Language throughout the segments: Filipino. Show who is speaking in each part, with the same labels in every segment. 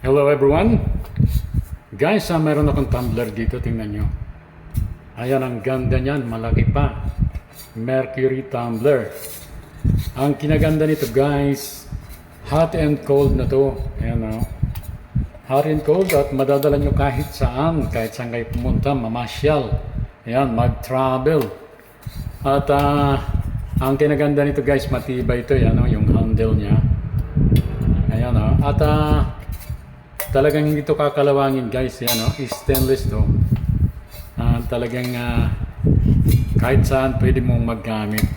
Speaker 1: Hello everyone! Guys, mayroon akong tumbler dito, tingnan nyo. Ayan, ang ganda niyan, malaki pa. Mercury tumbler. Ang kinaganda nito guys, hot and cold na to. Ayan o. Hot and cold at madadala nyo kahit saan kayo pumunta, mamasyal. Ayan, mag-travel. At ang kinaganda nito guys, matibay ito. Ayan o, yung handle niya. Ayan o. At talagang hindi ito kakalawangin guys, yan o, stainless to. Talagang kahit saan pwede mong maggamit.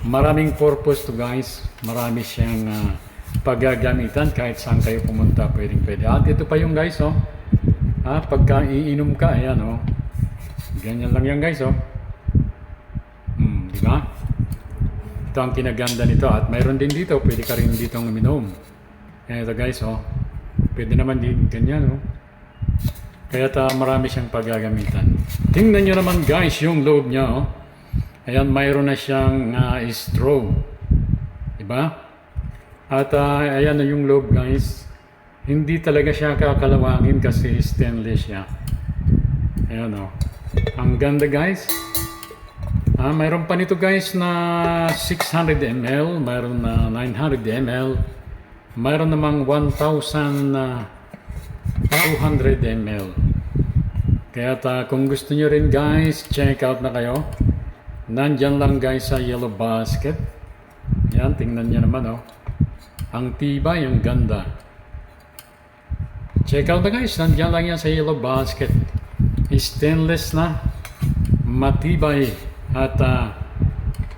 Speaker 1: Maraming purpose to guys, marami siyang paggagamitan kahit saan kayo pumunta, pwede. At ito pa yung guys o, pagka iinom ka, ayan o, ganyan lang yan guys o. Di ba? Ito ang kinaganda nito at mayroon din dito, pwede ka rin dito uminom. Ayan ito guys o. Pwede naman din ganyan, no? Kaya marami siyang paggagamitan. Tingnan nyo naman guys yung loob niya, oh. Ayan, mayroon na siyang straw. Diba? At ayan na yung loob guys. Hindi talaga siya kakalawangin kasi stainless siya. Ayan, oh. Ang ganda guys. Mayroon pa nito guys na 600 ml, mayroon na 900 ml. Mayroon namang 1,200 ml. Kaya kung gusto nyo rin guys, check out na kayo. Nandyan lang guys sa Yellow Basket. Yan, tingnan nyo naman oh. Ang tibay, ang ganda. Check out na guys, nandyan lang yan sa Yellow Basket. Stainless na, matibay at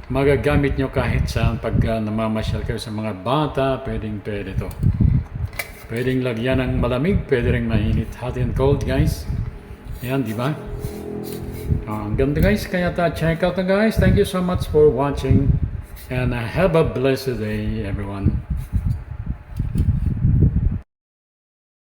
Speaker 1: magagamit nyo kahit saan pag namamasyal kayo sa mga bata, pwede to. Pwedeng lagyan ng malamig, pwede rin mainit. Hot and cold guys. Ayan, di ba? Ang ganda guys, kaya check out na guys. Thank you so much for watching and have a blessed day everyone.